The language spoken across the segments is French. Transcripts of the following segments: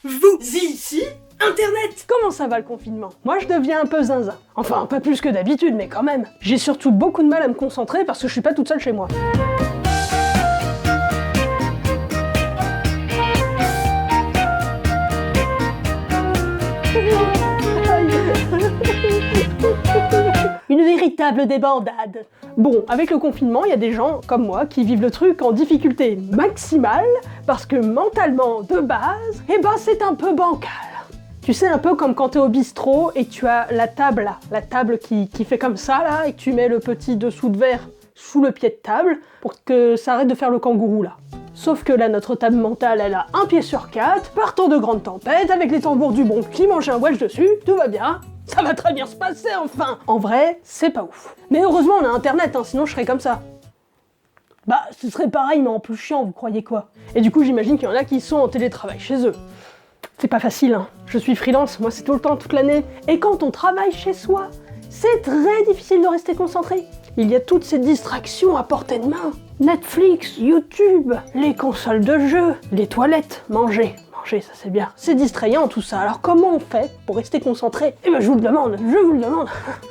Vous ici, Internet! Comment ça va le confinement? Moi je deviens un peu zinzin. Enfin, pas plus que d'habitude, mais quand même. J'ai surtout beaucoup de mal à me concentrer parce que je suis pas toute seule chez moi. Une véritable débandade. Bon, avec le confinement, il y a des gens, comme moi, qui vivent le truc en difficulté maximale, parce que mentalement, de base, eh ben c'est un peu bancal. Tu sais, un peu comme quand t'es au bistrot et tu as la table là, la table qui fait comme ça là, et que tu mets le petit dessous de verre sous le pied de table, pour que ça arrête de faire le kangourou là. Sauf que là, notre table mentale, elle a un pied sur 4, partant de grandes tempêtes, avec les tambours du bon qui mangent un wedge dessus, tout va bien. Ça va très bien se passer, enfin! En vrai, c'est pas ouf. Mais heureusement, on a Internet, hein, sinon je serais comme ça. Bah, ce serait pareil, mais en plus chiant, vous croyez quoi? Et du coup, j'imagine qu'il y en a qui sont en télétravail chez eux. C'est pas facile, hein. Je suis freelance, moi c'est tout le temps, toute l'année. Et quand on travaille chez soi, c'est très difficile de rester concentré. Il y a toutes ces distractions à portée de main. Netflix, YouTube, les consoles de jeux, les toilettes, manger, ça c'est bien. C'est distrayant tout ça, alors comment on fait pour rester concentré? Eh ben je vous le demande.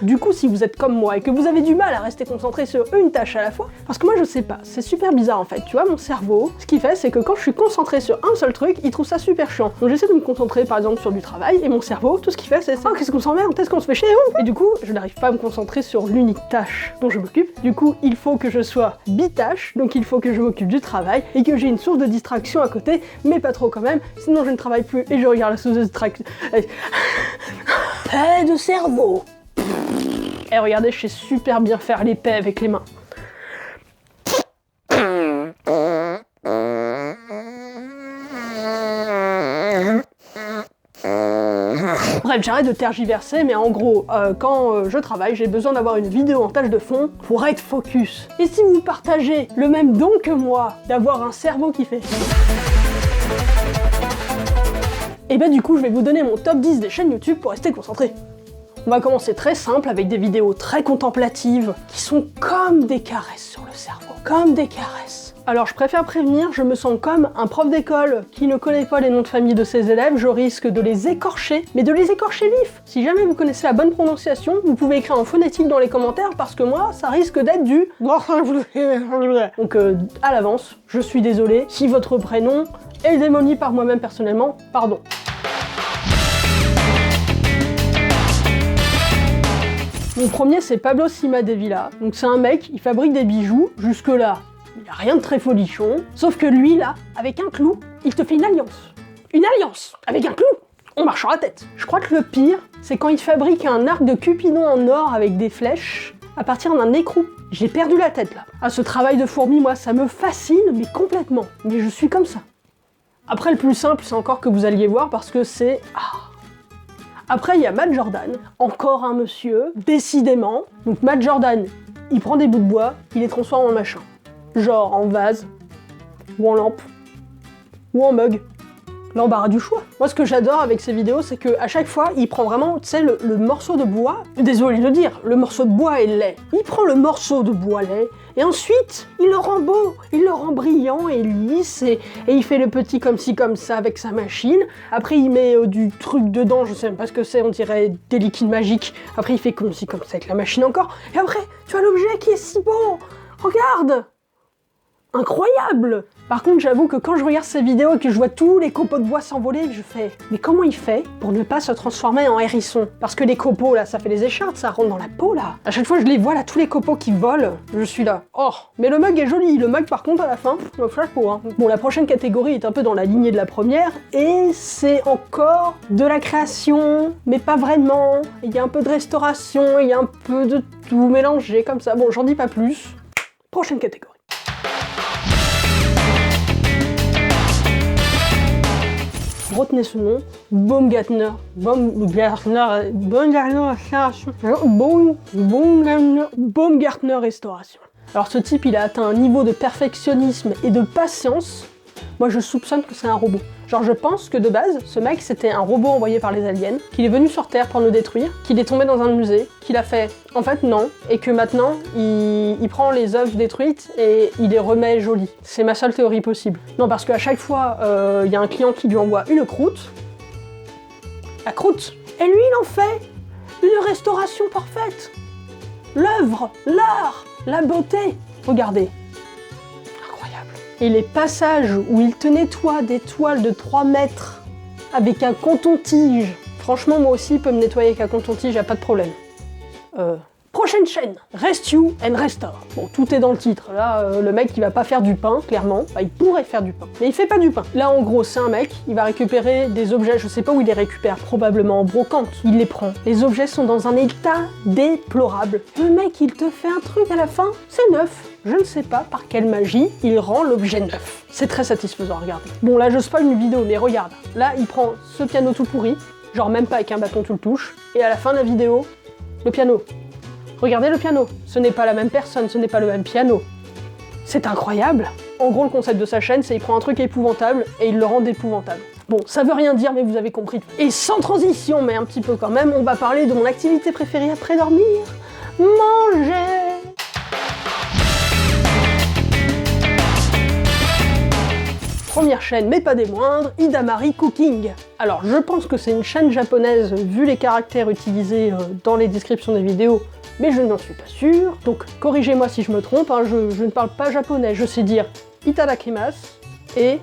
Du coup, si vous êtes comme moi et que vous avez du mal à rester concentré sur une tâche à la fois, parce que moi je sais pas, c'est super bizarre en fait, tu vois, mon cerveau, ce qu'il fait c'est que quand je suis concentré sur un seul truc, il trouve ça super chiant. Donc j'essaie de me concentrer par exemple sur du travail, et mon cerveau, tout ce qu'il fait c'est « Oh, qu'est-ce qu'on s'emmerde, qu'est-ce qu'on se fait chier, oh !» Et du coup, je n'arrive pas à me concentrer sur l'unique tâche dont je m'occupe. Du coup, il faut que je sois bitâche, donc il faut que je m'occupe du travail, et que j'ai une source de distraction à côté, mais pas trop quand même, sinon je ne travaille plus et je regarde la source de distraction. Paix de cerveau. Et regardez, je sais super bien faire les paix avec les mains. Bref, j'arrête de tergiverser, mais en gros, quand je travaille, j'ai besoin d'avoir une vidéo en tâche de fond pour être focus. Et si vous partagez le même don que moi, d'avoir un cerveau qui fait... Et bah du coup, je vais vous donner mon top 10 des chaînes YouTube pour rester concentré. On va commencer très simple avec des vidéos très contemplatives qui sont comme des caresses sur le cerveau, comme des caresses. Alors je préfère prévenir, je me sens comme un prof d'école qui ne connaît pas les noms de famille de ses élèves, je risque de les écorcher, mais de les écorcher vifs. Si jamais vous connaissez la bonne prononciation, vous pouvez écrire en phonétique dans les commentaires parce que moi, ça risque d'être du... Donc à l'avance, je suis désolé, si votre prénom est démoni par moi-même personnellement, pardon. Mon premier, c'est Pablo Cimadevilla. Donc c'est un mec, il fabrique des bijoux, jusque-là, il n'y a rien de très folichon. Sauf que lui, là, avec un clou, il te fait une alliance. Une alliance avec un clou. On marche sur la tête. Je crois que le pire, c'est quand il fabrique un arc de Cupidon en or avec des flèches à partir d'un écrou. J'ai perdu la tête, là. Ah, ce travail de fourmi, moi, ça me fascine, mais complètement. Mais je suis comme ça. Après, le plus simple, c'est encore que vous alliez voir parce que c'est... Après, il y a Matt Jordan, encore un monsieur, décidément. Donc Matt Jordan, il prend des bouts de bois, il les transforme en machin. Genre en vase, ou en lampe, ou en mug. L'embarras du choix. Moi, ce que j'adore avec ces vidéos, c'est qu'à chaque fois, il prend vraiment, tu sais, le morceau de bois, désolé de le dire, le morceau de bois est laid. Il prend le morceau de bois laid, et ensuite, il le rend beau, il le rend brillant et lisse, et il fait le petit comme ci, comme ça avec sa machine. Après, il met du truc dedans, je sais même pas ce que c'est, on dirait des liquides magiques. Après, il fait comme ci, comme ça avec la machine encore. Et après, tu as l'objet qui est si beau. Regarde! Incroyable! Par contre, j'avoue que quand je regarde ces vidéos et que je vois tous les copeaux de bois s'envoler, je fais « Mais comment il fait pour ne pas se transformer en hérisson ?» Parce que les copeaux, là, ça fait les écharpes, ça rentre dans la peau, là. À chaque fois, je les vois, là, tous les copeaux qui volent, je suis là. Oh! Mais le mug est joli. Le mug, par contre, à la fin, chapeau, hein. Bon, la prochaine catégorie est un peu dans la lignée de la première, et c'est encore de la création, mais pas vraiment. Il y a un peu de restauration, il y a un peu de tout mélangé, comme ça. Bon, j'en dis pas plus. Prochaine catégorie. Retenez ce nom, Baumgartner Restauration. Alors ce type, il a atteint un niveau de perfectionnisme et de patience Moi je soupçonne que c'est un robot. Genre je pense que de base, ce mec c'était un robot envoyé par les aliens, qu'il est venu sur Terre pour nous détruire, qu'il est tombé dans un musée, qu'il a fait en fait non, et que maintenant il prend les œuvres détruites et il les remet jolies. C'est ma seule théorie possible. Non parce qu'à chaque fois, il y a un client qui lui envoie une croûte, la croûte, et lui il en fait une restauration parfaite. L'œuvre, l'art, la beauté, regardez. Et les passages où il te nettoie des toiles de 3 mètres avec un coton-tige. Franchement, moi aussi, il peut me nettoyer avec un coton-tige, y'a pas de problème. Prochaine chaîne, Rescue and Restore. Bon, tout est dans le titre. Là, le mec, il va pas faire du pain, clairement. Bah, il pourrait faire du pain, mais il fait pas du pain. Là, en gros, c'est un mec, il va récupérer des objets, je sais pas où il les récupère, probablement en brocante. Il les prend. Les objets sont dans un état déplorable. Le mec, il te fait un truc à la fin, c'est neuf. Je ne sais pas par quelle magie il rend l'objet neuf. C'est très satisfaisant, regardez. Bon, là, je spoil une vidéo, mais regarde. Là, il prend ce piano tout pourri, genre même pas avec un bâton, tu le touches, et à la fin de la vidéo, le piano. Regardez le piano, ce n'est pas la même personne, ce n'est pas le même piano. C'est incroyable. En gros, le concept de sa chaîne, c'est qu'il prend un truc épouvantable et il le rend épouvantable. Bon, ça veut rien dire, mais vous avez compris. Et sans transition, mais un petit peu quand même, on va parler de mon activité préférée après dormir. Manger. Première chaîne, mais pas des moindres, Hidamari Cooking. Alors, je pense que c'est une chaîne japonaise, vu les caractères utilisés dans les descriptions des vidéos, mais je n'en suis pas sûre. Donc, corrigez-moi si je me trompe, hein, je ne parle pas japonais, je sais dire itadakimasu et...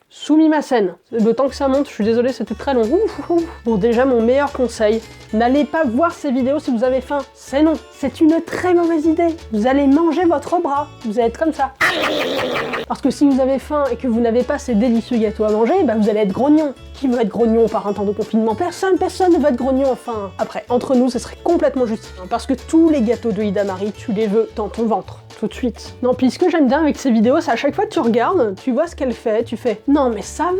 Sumimasen. Le temps que ça monte, je suis désolée, c'était très long. Bon, déjà, mon meilleur conseil, n'allez pas voir ces vidéos si vous avez faim. C'est non, c'est une très mauvaise idée. Vous allez manger votre bras. Vous allez être comme ça. Parce que si vous avez faim et que vous n'avez pas ces délicieux gâteaux à manger, bah vous allez être grognon. Qui veut être grognon par un temps de confinement? Personne ne veut être grognon, enfin. Après, entre nous, ce serait complètement justifié. Parce que tous les gâteaux de Hidamari, tu les veux dans ton ventre. Tout de suite. Non, puis ce que j'aime bien avec ces vidéos, c'est à chaque fois que tu regardes, tu vois ce qu'elle fait, tu fais « Non mais ça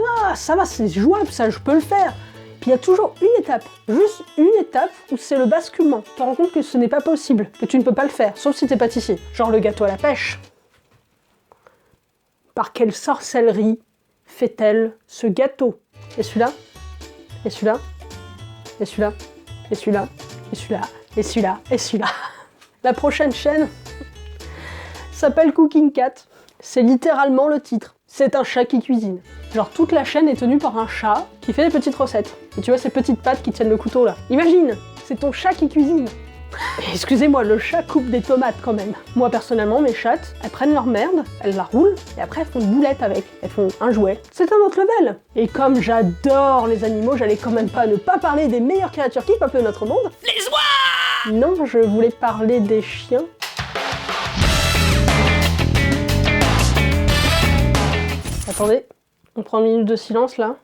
va, c'est jouable, ça, je peux le faire !» Puis il y a toujours une étape, juste une étape où c'est le basculement. Tu te rends compte que ce n'est pas possible, que tu ne peux pas le faire, sauf si t'es pâtissier. Genre le gâteau à la pêche. Par quelle sorcellerie fait-elle ce gâteau? Et celui-là? Et celui-là? Et celui-là? Et celui-là? Et celui-là? Et celui-là? Et celui-là? La prochaine chaîne s'appelle Cooking Cat. C'est littéralement le titre. C'est un chat qui cuisine. Genre toute la chaîne est tenue par un chat qui fait des petites recettes. Et tu vois ces petites pattes qui tiennent le couteau là. Imagine, c'est ton chat qui cuisine. Excusez-moi, le chat coupe des tomates quand même. Moi personnellement, mes chattes, elles prennent leur merde, elles la roulent, et après elles font une boulette avec. Elles font un jouet. C'est un autre level. Et comme j'adore les animaux, j'allais quand même pas ne pas parler des meilleures créatures qui peuplent notre monde. Les oies! Non, je voulais parler des chiens. Attendez, on prend une minute de silence là.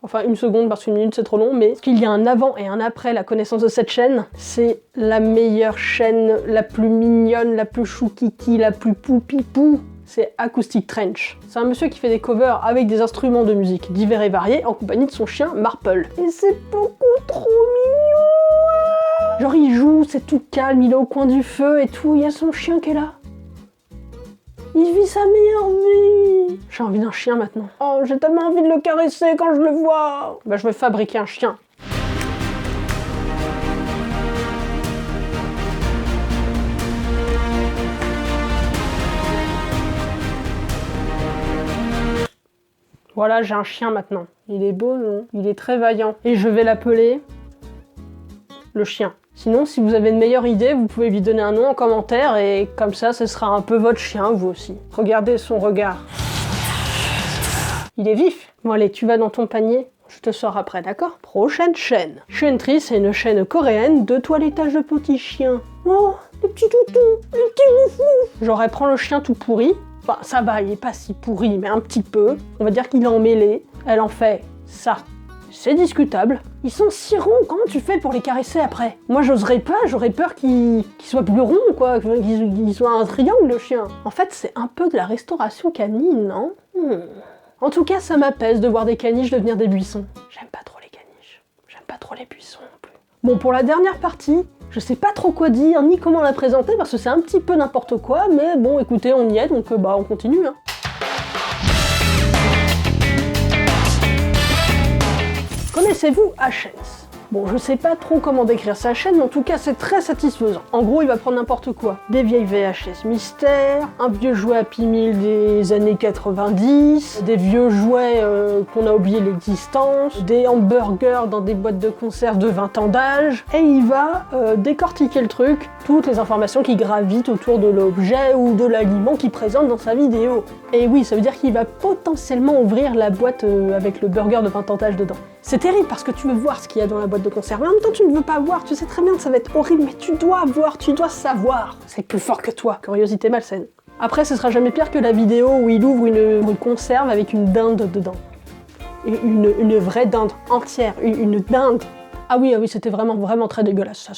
Enfin une seconde parce qu'une minute c'est trop long, mais qu'il y a un avant et un après la connaissance de cette chaîne, c'est la meilleure chaîne, la plus mignonne, la plus choukiki, la plus poupipou. C'est Acoustic Trench. C'est un monsieur qui fait des covers avec des instruments de musique divers et variés en compagnie de son chien Marple. Et c'est beaucoup trop mignon. Genre il joue, c'est tout calme, il est au coin du feu et tout, il y a son chien qui est là. Il vit sa meilleure vie. J'ai envie d'un chien maintenant. Oh, j'ai tellement envie de le caresser quand je le vois. Bah, je vais fabriquer un chien. Voilà, j'ai un chien maintenant. Il est beau, non? Il est très vaillant. Et je vais l'appeler le chien. Sinon, si vous avez une meilleure idée, vous pouvez lui donner un nom en commentaire et comme ça, ce sera un peu votre chien, vous aussi. Regardez son regard. Il est vif. Bon allez, tu vas dans ton panier, je te sors après, d'accord? Prochaine chaîne. Chuentry, c'est une chaîne coréenne de toilettage de petits chiens. Oh, le petit toutou, le petit moufou. Genre, elle prend le chien tout pourri. Enfin, ça va, il est pas si pourri, mais un petit peu. On va dire qu'il est emmêlé. Elle en fait ça. C'est discutable. Ils sont si ronds, comment tu fais pour les caresser après? Moi j'oserais pas, j'aurais peur qu'ils soient plus ronds, quoi, qu'ils soient un triangle, le chien. En fait, c'est un peu de la restauration canine, non? En tout cas, ça m'apaise de voir des caniches devenir des buissons. J'aime pas trop les caniches. J'aime pas trop les buissons non plus. Bon, pour la dernière partie, Je sais pas trop quoi dire, ni comment la présenter, parce que c'est un petit peu n'importe quoi, mais bon, écoutez, on y est, donc on continue. Hein. Connaissez-vous Hachens ? Bon, je sais pas trop comment décrire sa chaîne, mais en tout cas c'est très satisfaisant. En gros, il va prendre n'importe quoi. Des vieilles VHS mystères, un vieux jouet Happy Meal des années 90, des vieux jouets qu'on a oublié l'existence, des hamburgers dans des boîtes de conserve de 20 ans d'âge, et il va décortiquer le truc, toutes les informations qui gravitent autour de l'objet ou de l'aliment qu'il présente dans sa vidéo. Et oui, ça veut dire qu'il va potentiellement ouvrir la boîte avec le burger de 20 ans d'âge dedans. C'est terrible parce que tu veux voir ce qu'il y a dans la boîte de conserve. Mais en même temps, tu ne veux pas voir, tu sais très bien que ça va être horrible, mais tu dois voir, tu dois savoir. C'est plus fort que toi, curiosité malsaine. Après, ce sera jamais pire que la vidéo où il ouvre une conserve avec une dinde dedans. Une vraie dinde entière, une dinde. Ah oui, c'était vraiment très dégueulasse.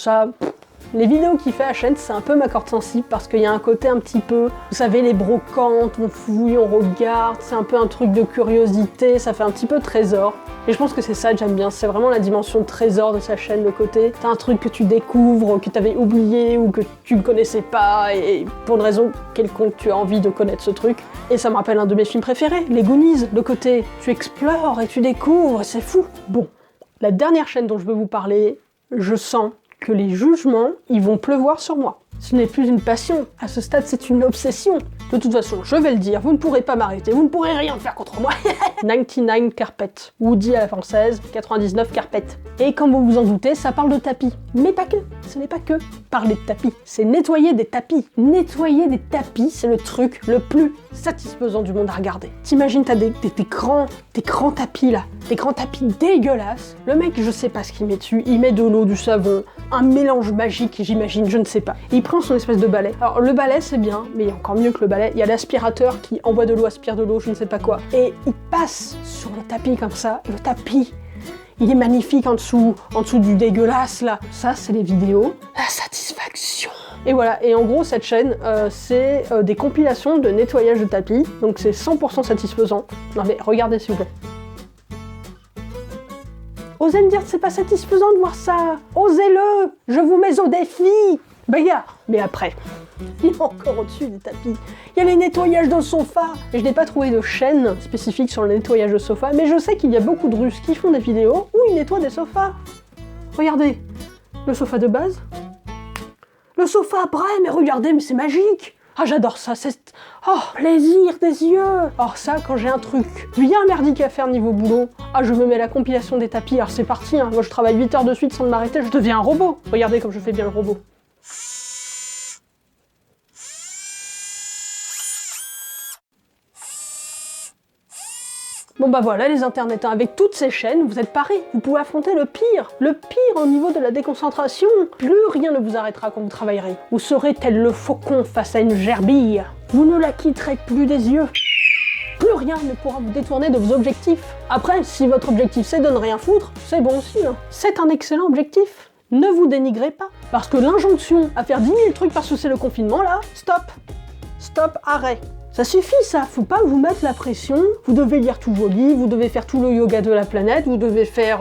Les vidéos qu'il fait à chaîne, c'est un peu ma corde sensible parce qu'il y a un côté un petit peu, vous savez, les brocantes, on fouille, on regarde, c'est un peu un truc de curiosité, ça fait un petit peu trésor. Et je pense que c'est ça que j'aime bien, c'est vraiment la dimension trésor de sa chaîne, le côté, t'as un truc que tu découvres, que t'avais oublié ou que tu ne connaissais pas et pour une raison quelconque tu as envie de connaître ce truc. Et ça me rappelle un de mes films préférés, les Goonies, le côté, tu explores et tu découvres, c'est fou. Bon, la dernière chaîne dont je veux vous parler, je sens que les jugements, ils vont pleuvoir sur moi. Ce n'est plus une passion, à ce stade c'est une obsession. De toute façon, je vais le dire, vous ne pourrez pas m'arrêter, vous ne pourrez rien faire contre moi. 99 Carpet, Woody à la française, 99 Carpet. Et comme vous vous en doutez, ça parle de tapis. Mais pas que, ce n'est pas que parler de tapis, c'est nettoyer des tapis. Nettoyer des tapis, c'est le truc le plus satisfaisant du monde à regarder. T'imagines, t'as des grands tapis là, des grands tapis dégueulasses. Le mec, je sais pas ce qu'il met dessus, il met de l'eau, du savon, un mélange magique, j'imagine, je ne sais pas. Et il prend son espèce de balai. Alors le balai c'est bien, mais il y a encore mieux que le balai. Il y a l'aspirateur qui envoie de l'eau, aspire de l'eau, je ne sais pas quoi. Et il passe sur le tapis comme ça, et le tapis, il est magnifique en dessous du dégueulasse là. Ça c'est les vidéos. La satisfaction. Et voilà, et en gros cette chaîne, c'est des compilations de nettoyage de tapis, donc c'est 100% satisfaisant. Non mais regardez s'il vous plaît. Osez me dire que c'est pas satisfaisant de voir ça. Osez-le. Je vous mets au défi. Bagarre. Mais après, il y a encore au-dessus des tapis. Il y a les nettoyages de sofa. Et je n'ai pas trouvé de chaîne spécifique sur le nettoyage de sofa, mais je sais qu'il y a beaucoup de Russes qui font des vidéos où ils nettoient des sofas. Regardez, le sofa de base. Le sofa après, mais regardez, mais c'est magique. Ah, j'adore ça, c'est... Oh, plaisir des yeux. Alors ça, quand j'ai un truc bien merdique à faire niveau boulot, je me mets la compilation des tapis, alors c'est parti, hein. Moi je travaille 8 heures de suite sans m'arrêter, je deviens un robot. Regardez comme je fais bien le robot. Bon bah voilà les internets, avec toutes ces chaînes, vous êtes parés, vous pouvez affronter le pire au niveau de la déconcentration. Plus rien ne vous arrêtera quand vous travaillerez. Vous serez tel le faucon face à une gerbille. Vous ne la quitterez plus des yeux. Plus rien ne pourra vous détourner de vos objectifs. Après, si votre objectif c'est de ne rien foutre, c'est bon aussi, hein. C'est un excellent objectif. Ne vous dénigrez pas. Parce que l'injonction à faire 10 000 trucs parce que c'est le confinement là, stop. Stop, arrêt. Ça suffit ça, faut pas vous mettre la pression, vous devez lire tout vos livres, vous devez faire tout le yoga de la planète, vous devez faire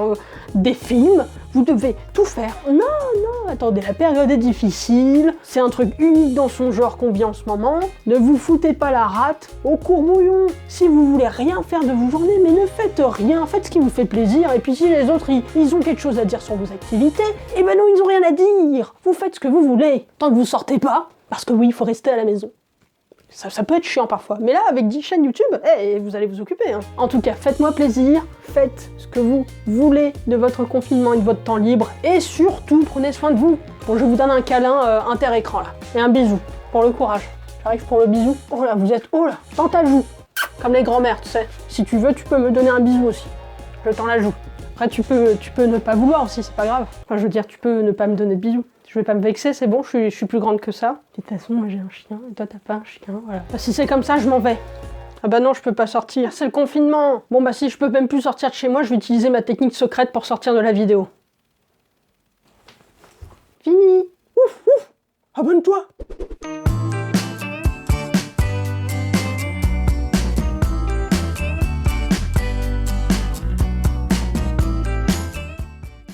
des films, vous devez tout faire. Non, attendez, la période est difficile, c'est un truc unique dans son genre qu'on vit en ce moment, ne vous foutez pas la rate au courbouillon. Si vous voulez rien faire de vos journées, mais ne faites rien, faites ce qui vous fait plaisir, et puis si les autres ils ont quelque chose à dire sur vos activités, eh ben non, ils ont rien à dire, vous faites ce que vous voulez, tant que vous sortez pas, parce que oui, il faut rester à la maison. Ça peut être chiant parfois, mais là, avec 10 chaînes YouTube, vous allez vous occuper. Hein. En tout cas, faites-moi plaisir, faites ce que vous voulez de votre confinement et de votre temps libre, et surtout, prenez soin de vous. Bon, je vous donne un câlin inter-écran, là, et un bisou, pour le courage. J'arrive pour le bisou. Oh là, vous êtes haut, là, dans ta joue, comme les grands-mères, tu sais. Si tu veux, tu peux me donner un bisou aussi. Je t'en la joue. Après, tu peux ne pas vouloir aussi, c'est pas grave. Enfin, je veux dire, tu peux ne pas me donner de bisous. Je vais pas me vexer, c'est bon, je suis plus grande que ça. De toute façon, moi j'ai un chien, et toi t'as pas un chien, voilà. Bah, si c'est comme ça, je m'en vais. Ah bah non, je peux pas sortir, c'est le confinement. Bon bah si je peux même plus sortir de chez moi, je vais utiliser ma technique secrète pour sortir de la vidéo. Fini. Ouf, ouf. Abonne-toi.